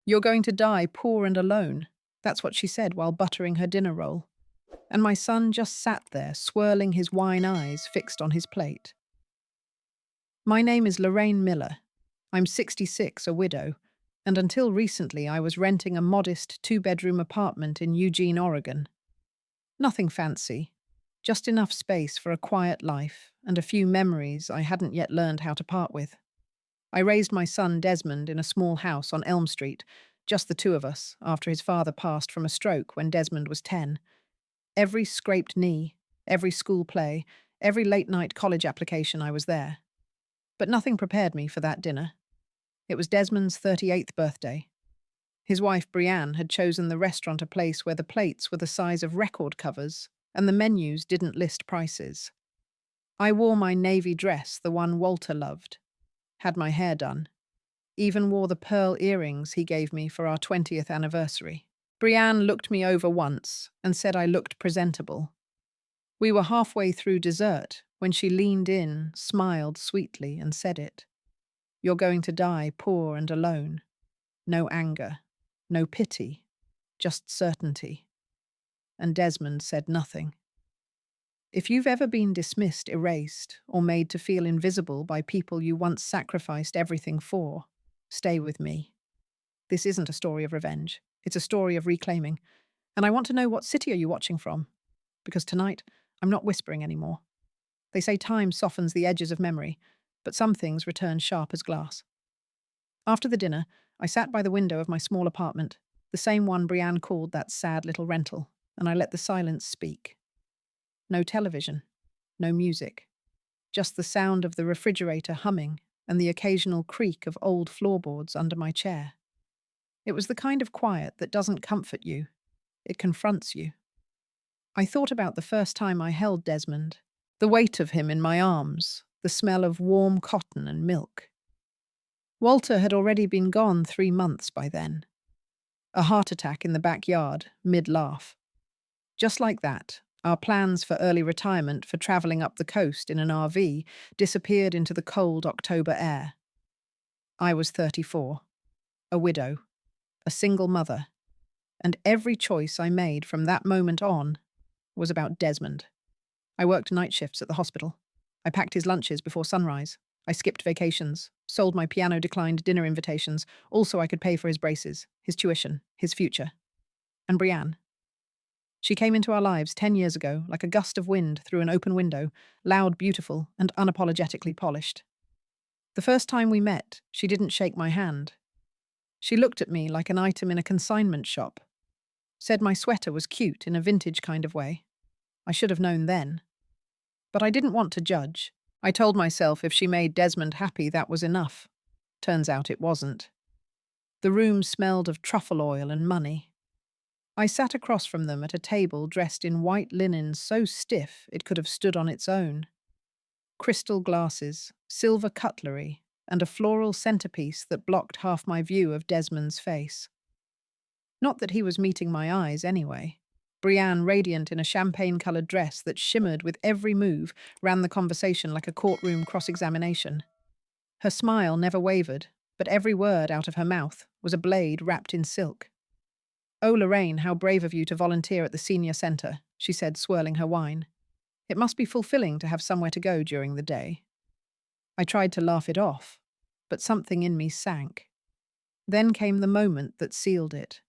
"You're going to die poor and alone." That's what she said while buttering her dinner roll. And my son just sat there, swirling his wine eyes fixed on his plate. My name is Lorraine Miller. I'm 66, a widow, and until recently I was renting a modest two-bedroom apartment in Eugene, Oregon. Nothing fancy, just enough space for a quiet life and a few memories I hadn't yet learned how to part with. I raised my son Desmond in a small house on Elm Street, just the two of us, after his father passed from a stroke when Desmond was 10. Every scraped knee, every school play, every late-night college application, I was there. But nothing prepared me for that dinner. It was Desmond's 38th birthday. His wife Brianne had chosen the restaurant a place where the plates were the size of record covers and the menus didn't list prices. I wore my navy dress, the one Walter loved, had my hair done, even wore the pearl earrings he gave me for our 20th anniversary. Brianne looked me over once and said I looked presentable. We were halfway through dessert when she leaned in, smiled sweetly, and said it. "You're going to die poor and alone. No anger, no pity, just certainty." And Desmond said nothing. If you've ever been dismissed, erased, or made to feel invisible by people you once sacrificed everything for, stay with me. This isn't a story of revenge. It's a story of reclaiming. And I want to know, what city are you watching from? Because tonight, I'm not whispering anymore. They say time softens the edges of memory, but some things return sharp as glass. After the dinner, I sat by the window of my small apartment, the same one Brianne called that sad little rental, and I let the silence speak. No television, no music, just the sound of the refrigerator humming and the occasional creak of old floorboards under my chair. It was the kind of quiet that doesn't comfort you, it confronts you. I thought about the first time I held Desmond, the weight of him in my arms, the smell of warm cotton and milk. Walter had already been gone 3 months by then. A heart attack in the backyard, mid-laugh. Just like that, our plans for early retirement for travelling up the coast in an RV disappeared into the cold October air. I was 34, a widow, a single mother, and every choice I made from that moment on was about Desmond. I worked night shifts at the hospital. I packed his lunches before sunrise. I skipped vacations, sold my piano-declined dinner invitations, all so I could pay for his braces, his tuition, his future. And Brianne. She came into our lives 10 years ago, like a gust of wind through an open window, loud, beautiful, and unapologetically polished. The first time we met, she didn't shake my hand. She looked at me like an item in a consignment shop, said my sweater was cute in a vintage kind of way. I should have known then. But I didn't want to judge. I told myself if she made Desmond happy, that was enough. Turns out it wasn't. The room smelled of truffle oil and money. I sat across from them at a table dressed in white linen so stiff it could have stood on its own. Crystal glasses, silver cutlery, and a floral centerpiece that blocked half my view of Desmond's face. Not that he was meeting my eyes anyway. Brianne, radiant in a champagne-coloured dress that shimmered with every move, ran the conversation like a courtroom cross-examination. Her smile never wavered, but every word out of her mouth was a blade wrapped in silk. "Oh, Lorraine, how brave of you to volunteer at the senior centre," she said, swirling her wine. "It must be fulfilling to have somewhere to go during the day." I tried to laugh it off, but something in me sank. Then came the moment that sealed it.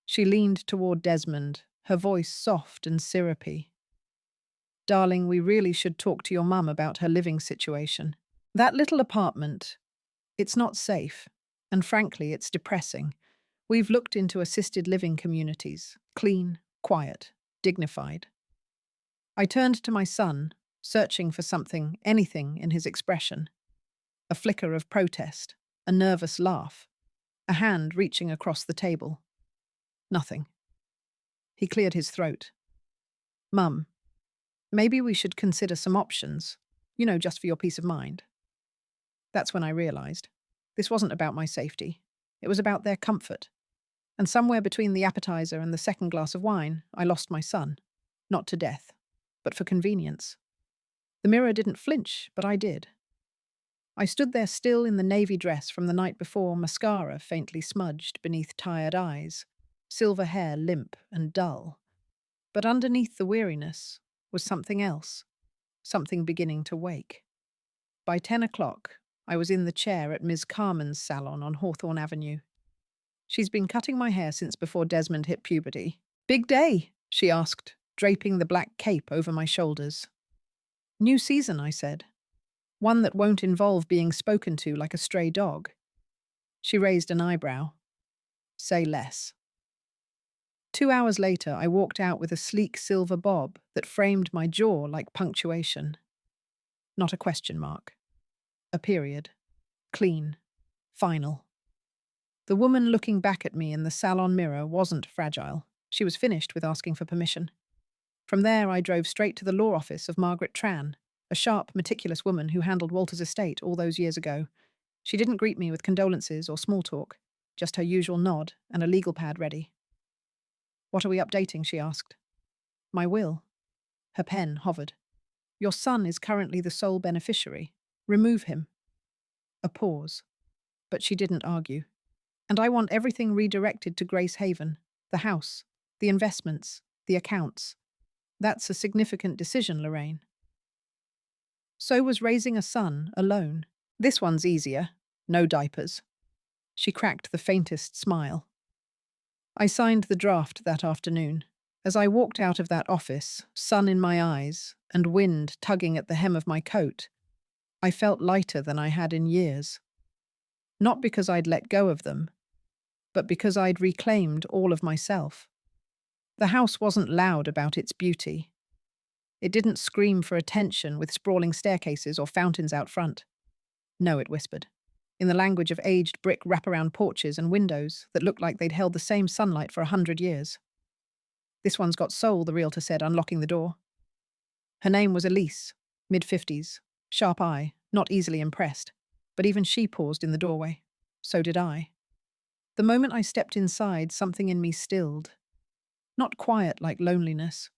She leaned toward Desmond, her voice soft and syrupy. "Darling, we really should talk to your mum about her living situation. That little apartment, it's not safe, and frankly, it's depressing. We've looked into assisted living communities, clean, quiet, dignified." I turned to my son, searching for something, anything in his expression. A flicker of protest, a nervous laugh, a hand reaching across the table. Nothing. He cleared his throat. "Mum, maybe we should consider some options, just for your peace of mind." That's when I realized. This wasn't about my safety. It was about their comfort. And somewhere between the appetizer and the second glass of wine, I lost my son. Not to death, but for convenience. The mirror didn't flinch, but I did. I stood there still in the navy dress from the night before, mascara faintly smudged beneath tired eyes, silver hair limp and dull. But underneath the weariness was something else, something beginning to wake. By 10 o'clock, I was in the chair at Ms. Carmen's salon on Hawthorne Avenue. She's been cutting my hair since before Desmond hit puberty. "Big day?" she asked, draping the black cape over my shoulders. "New season," I said. "One that won't involve being spoken to like a stray dog." She raised an eyebrow. "Say less." 2 hours later, I walked out with a sleek silver bob that framed my jaw like punctuation. Not a question mark. A period. Clean. Final. The woman looking back at me in the salon mirror wasn't fragile. She was finished with asking for permission. From there, I drove straight to the law office of Margaret Tran, a sharp, meticulous woman who handled Walter's estate all those years ago. She didn't greet me with condolences or small talk, just her usual nod and a legal pad ready. "What are we updating?" she asked. "My will." Her pen hovered. "Your son is currently the sole beneficiary. Remove him." A pause. But she didn't argue. "And I want everything redirected to Grace Haven. The house, the investments, the accounts. That's a significant decision, Lorraine." So was raising a son alone. This one's easier. No diapers. She cracked the faintest smile. I signed the draft that afternoon. As I walked out of that office, sun in my eyes and wind tugging at the hem of my coat, I felt lighter than I had in years. Not because I'd let go of them, but because I'd reclaimed all of myself. The house wasn't loud about its beauty. It didn't scream for attention with sprawling staircases or fountains out front. "No," it whispered, in the language of aged brick wraparound porches and windows that looked like they'd held the same sunlight for 100 years. "This one's got soul," the realtor said, unlocking the door. Her name was Elise, mid-50s, sharp eye, not easily impressed, but even she paused in the doorway. So did I. The moment I stepped inside, something in me stilled. Not quiet like loneliness,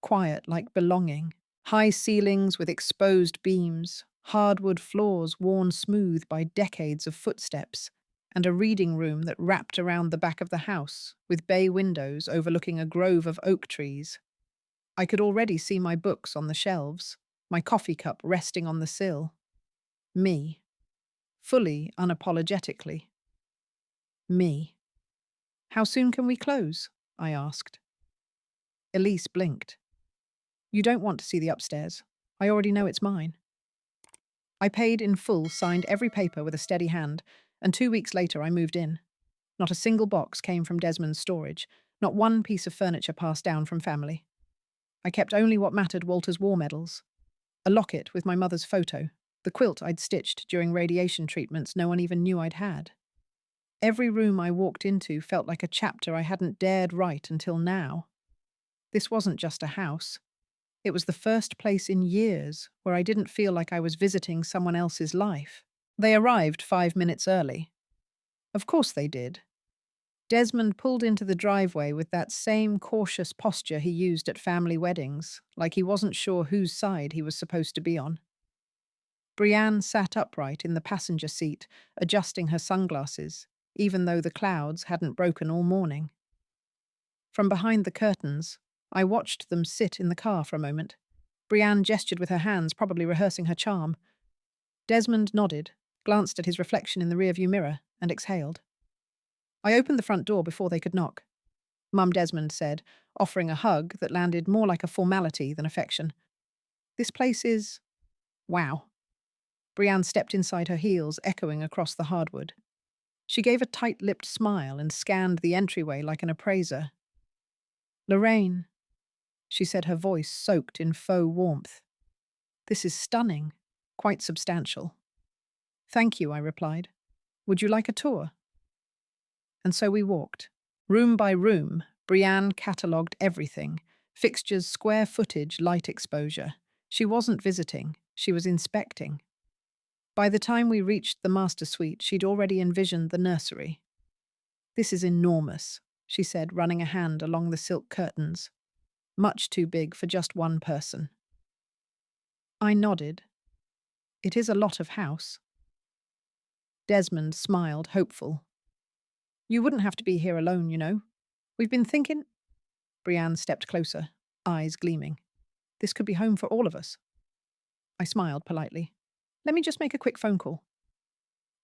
quiet like belonging. High ceilings with exposed beams, hardwood floors worn smooth by decades of footsteps, and a reading room that wrapped around the back of the house, with bay windows overlooking a grove of oak trees. I could already see my books on the shelves, my coffee cup resting on the sill. Me. Fully, unapologetically. Me. "How soon can we close?" I asked. Elise blinked. "You don't want to see the upstairs. I already know it's mine." I paid in full, signed every paper with a steady hand, and 2 weeks later I moved in. Not a single box came from Desmond's storage, not one piece of furniture passed down from family. I kept only what mattered: Walter's war medals, a locket with my mother's photo, the quilt I'd stitched during radiation treatments no one even knew I'd had. Every room I walked into felt like a chapter I hadn't dared write until now. This wasn't just a house. It was the first place in years where I didn't feel like I was visiting someone else's life. They arrived 5 minutes early. Of course they did. Desmond pulled into the driveway with that same cautious posture he used at family weddings, like he wasn't sure whose side he was supposed to be on. Brienne sat upright in the passenger seat, adjusting her sunglasses, even though the clouds hadn't broken all morning. From behind the curtains, I watched them sit in the car for a moment. Brienne gestured with her hands, probably rehearsing her charm. Desmond nodded, glanced at his reflection in the rearview mirror, and exhaled. I opened the front door before they could knock. "Mum," Desmond said, offering a hug that landed more like a formality than affection. "This place is... wow." Brienne stepped inside her heels, echoing across the hardwood. She gave a tight-lipped smile and scanned the entryway like an appraiser. "Lorraine," she said, her voice soaked in faux warmth. "This is stunning, quite substantial." "Thank you," I replied. "Would you like a tour?" And so we walked. Room by room, Brienne catalogued everything: fixtures, square footage, light exposure. She wasn't visiting, she was inspecting. By the time we reached the master suite, she'd already envisioned the nursery. "This is enormous," she said, running a hand along the silk curtains. "Much too big for just one person." I nodded. It is a lot of house. Desmond smiled, hopeful. You wouldn't have to be here alone, you know. We've been thinking. Brienne stepped closer, eyes gleaming. This could be home for all of us. I smiled politely. Let me just make a quick phone call.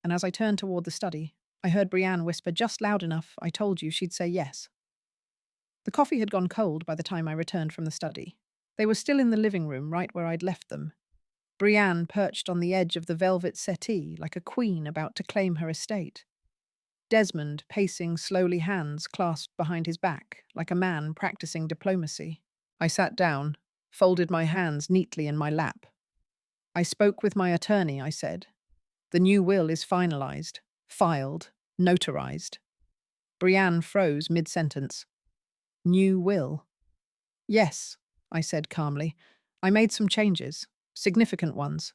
And as I turned toward the study, I heard Brienne whisper just loud enough I told you she'd say yes. The coffee had gone cold by the time I returned from the study. They were still in the living room, right where I'd left them. Brienne perched on the edge of the velvet settee like a queen about to claim her estate. Desmond pacing slowly, hands clasped behind his back, like a man practicing diplomacy. I sat down, folded my hands neatly in my lap. I spoke with my attorney, I said. The new will is finalized, filed, notarized. Brienne froze mid-sentence. New will? Yes, I said calmly. I made some changes, significant ones.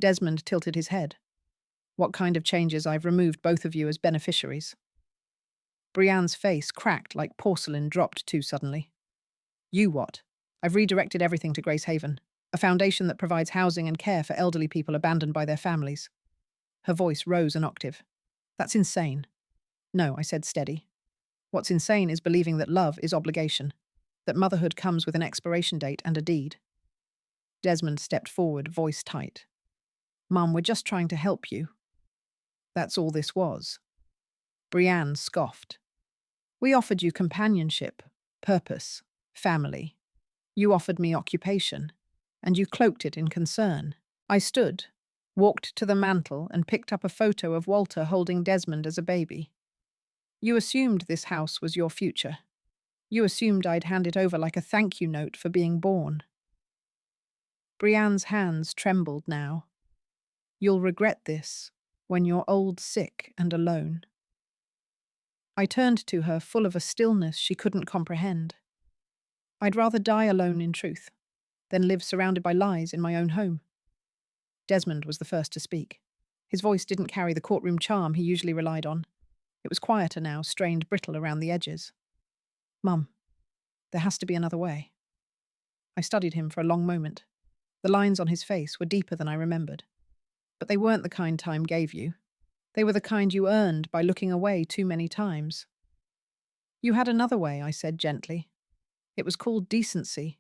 Desmond tilted his head. What kind of changes? I've removed both of you as beneficiaries. Brienne's face cracked like porcelain dropped too suddenly. You what? I've redirected everything to Grace Haven, a foundation that provides housing and care for elderly people abandoned by their families. Her voice rose an octave. That's insane. No, I said steady. What's insane is believing that love is obligation, that motherhood comes with an expiration date and a deed. Desmond stepped forward, voice tight. Mum, we're just trying to help you. That's all this was. Brienne scoffed. We offered you companionship, purpose, family. You offered me occupation, and you cloaked it in concern. I stood, walked to the mantel, and picked up a photo of Walter holding Desmond as a baby. You assumed this house was your future. You assumed I'd hand it over like a thank you note for being born. Brienne's hands trembled now. You'll regret this when you're old, sick, and alone. I turned to her, full of a stillness she couldn't comprehend. I'd rather die alone in truth than live surrounded by lies in my own home. Desmond was the first to speak. His voice didn't carry the courtroom charm he usually relied on. It was quieter now, strained brittle around the edges. Mum, there has to be another way. I studied him for a long moment. The lines on his face were deeper than I remembered. But they weren't the kind time gave you. They were the kind you earned by looking away too many times. You had another way, I said gently. It was called decency.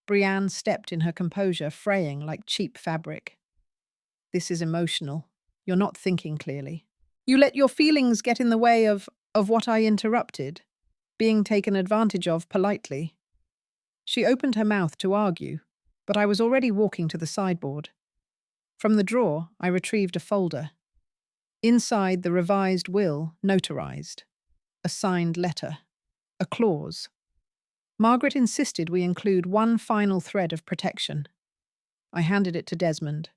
Brienne stepped in her composure, fraying like cheap fabric. This is emotional. You're not thinking clearly. You let your feelings get in the way of what I interrupted, being taken advantage of politely. She opened her mouth to argue, but I was already walking to the sideboard. From the drawer, I retrieved a folder. Inside, the revised will, notarized. A signed letter. A clause. Margaret insisted we include one final thread of protection. I handed it to Desmond.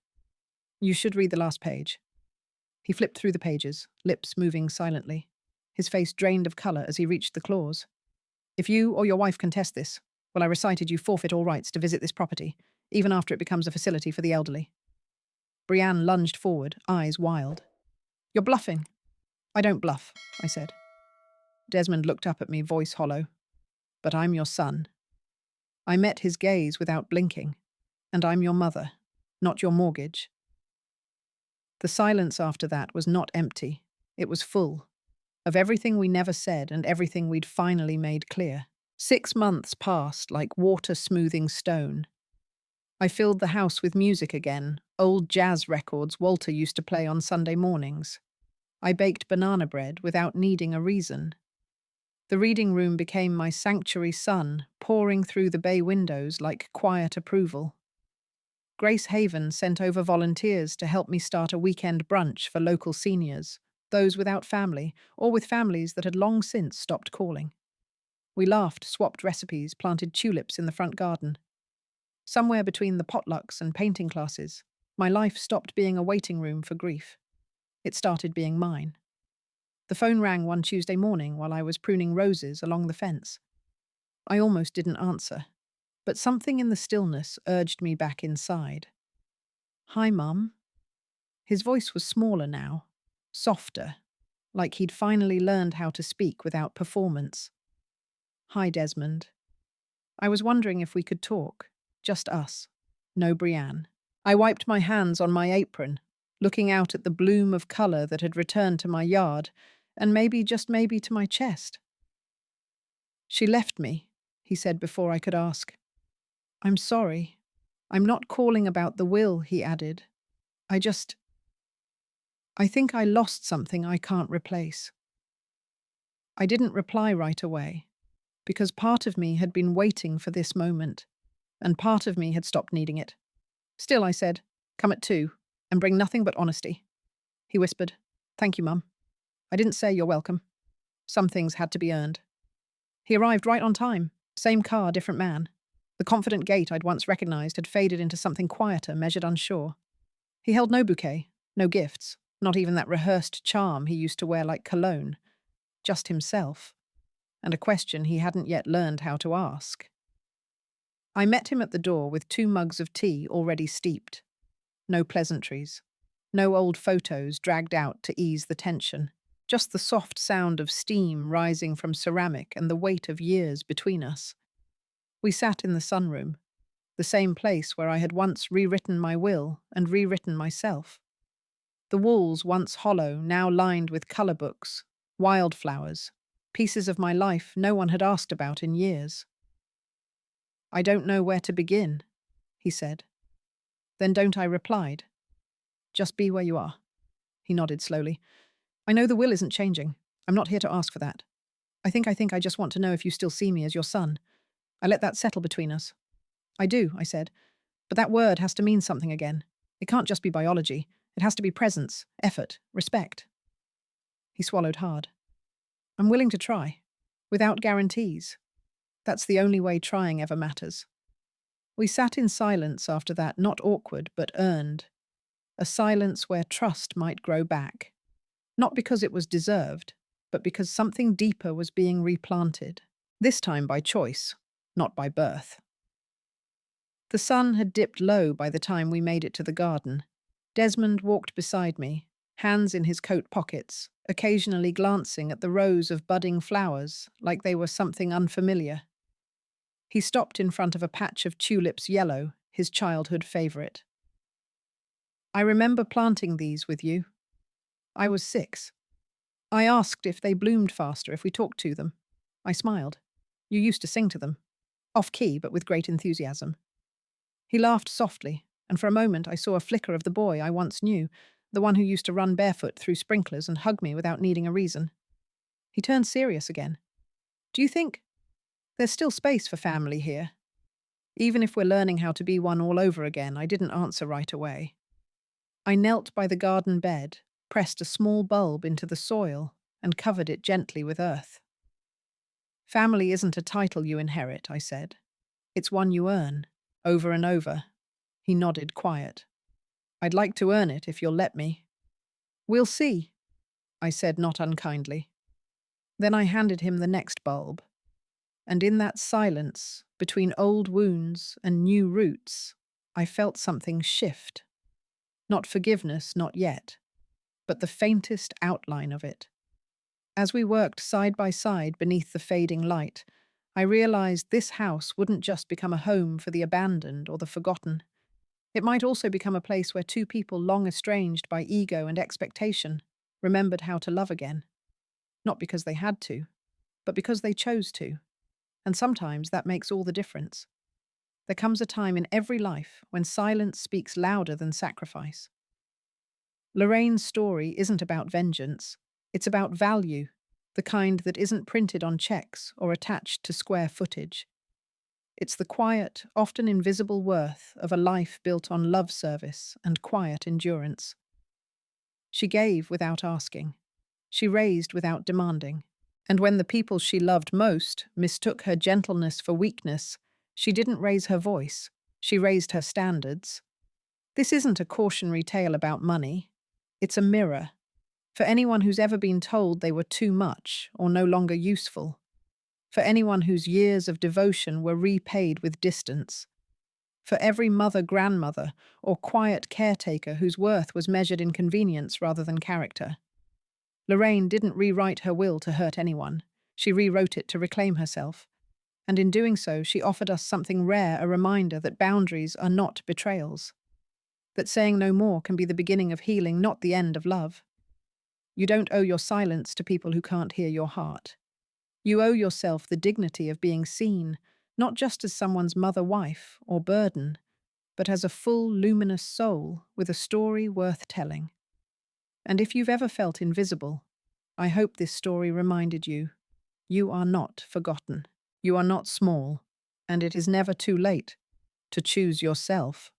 You should read the last page. He flipped through the pages, lips moving silently. His face drained of colour as he reached the clause. If you or your wife contest this, well, I recited you forfeit all rights to visit this property, even after it becomes a facility for the elderly. Brienne lunged forward, eyes wild. You're bluffing. I don't bluff, I said. Desmond looked up at me, voice hollow. But I'm your son. I met his gaze without blinking. And I'm your mother, not your mortgage. The silence after that was not empty. It was full. Of everything we never said and everything we'd finally made clear. 6 months passed like water smoothing stone. I filled the house with music again, old jazz records Walter used to play on Sunday mornings. I baked banana bread without needing a reason. The reading room became my sanctuary sun, pouring through the bay windows like quiet approval. Grace Haven sent over volunteers to help me start a weekend brunch for local seniors, those without family, or with families that had long since stopped calling. We laughed, swapped recipes, planted tulips in the front garden. Somewhere between the potlucks and painting classes, my life stopped being a waiting room for grief. It started being mine. The phone rang one Tuesday morning while I was pruning roses along the fence. I almost didn't answer, but something in the stillness urged me back inside. Hi, Mum. His voice was smaller now, softer, like he'd finally learned how to speak without performance. Hi, Desmond. I was wondering if we could talk, just us, no Brienne. I wiped my hands on my apron, looking out at the bloom of colour that had returned to my yard, and maybe, just maybe, to my chest. "She left me," he said before I could ask. "I'm sorry. I'm not calling about the will," he added. I just, I think I lost something I can't replace." I didn't reply right away, because part of me had been waiting for this moment, and part of me had stopped needing it. Still, I said, "Come at 2, and bring nothing but honesty." He whispered, "Thank you, Mum. I didn't say you're welcome. Some things had to be earned." He arrived right on time. Same car, different man. The confident gait I'd once recognized had faded into something quieter, measured unsure. He held no bouquet, no gifts, not even that rehearsed charm he used to wear like cologne. Just himself, and a question he hadn't yet learned how to ask. I met him at the door with 2 mugs of tea already steeped. No pleasantries. No old photos dragged out to ease the tension. Just the soft sound of steam rising from ceramic and the weight of years between us. We sat in the sunroom, the same place where I had once rewritten my will and rewritten myself. The walls, once hollow, now lined with colour books, wildflowers, pieces of my life no one had asked about in years. "I don't know where to begin," he said. "Then don't," I replied. "Just be where you are." He nodded slowly. "I know the will isn't changing. I'm not here to ask for that. I think I just want to know if you still see me as your son. I let that settle between us." "I do," I said. "But that word has to mean something again. It can't just be biology. It has to be presence, effort, respect." He swallowed hard. "I'm willing to try. Without guarantees. That's the only way trying ever matters." We sat in silence after that, not awkward, but earned. A silence where trust might grow back. Not because it was deserved, but because something deeper was being replanted. This time by choice, not by birth. The sun had dipped low by the time we made it to the garden. Desmond walked beside me, hands in his coat pockets, occasionally glancing at the rows of budding flowers like they were something unfamiliar. He stopped in front of a patch of tulips yellow, his childhood favourite. "I remember planting these with you. I was 6. I asked if they bloomed faster if we talked to them. I smiled. You used to sing to them. Off-key, but with great enthusiasm." He laughed softly, and for a moment I saw a flicker of the boy I once knew, the one who used to run barefoot through sprinklers and hug me without needing a reason. He turned serious again. "Do you think there's still space for family here? Even if we're learning how to be one all over again," I didn't answer right away. I knelt by the garden bed, pressed a small bulb into the soil, and covered it gently with earth. "Family isn't a title you inherit," I said. "It's one you earn, over and over." He nodded, quiet. "I'd like to earn it if you'll let me." "We'll see," I said, not unkindly. Then I handed him the next bulb. And in that silence, between old wounds and new roots, I felt something shift. Not forgiveness, not yet, but the faintest outline of it. As we worked side by side beneath the fading light, I realized this house wouldn't just become a home for the abandoned or the forgotten. It might also become a place where 2 people long estranged by ego and expectation remembered how to love again. Not because they had to, but because they chose to. And sometimes that makes all the difference. There comes a time in every life when silence speaks louder than sacrifice. Lorraine's story isn't about vengeance. It's about value, the kind that isn't printed on checks or attached to square footage. It's the quiet, often invisible worth of a life built on love service and quiet endurance. She gave without asking. She raised without demanding. And when the people she loved most mistook her gentleness for weakness, she didn't raise her voice. She raised her standards. This isn't a cautionary tale about money. It's a mirror. For anyone who's ever been told they were too much or no longer useful. For anyone whose years of devotion were repaid with distance. For every mother, grandmother, or quiet caretaker whose worth was measured in convenience rather than character. Lorraine didn't rewrite her will to hurt anyone. She rewrote it to reclaim herself. And in doing so, she offered us something rare, a reminder that boundaries are not betrayals. that saying no more can be the beginning of healing, not the end of love. You don't owe your silence to people who can't hear your heart. You owe yourself the dignity of being seen, not just as someone's mother, wife, or burden, but as a full, luminous soul with a story worth telling. And if you've ever felt invisible, I hope this story reminded you, you are not forgotten. You are not small, and it is never too late to choose yourself.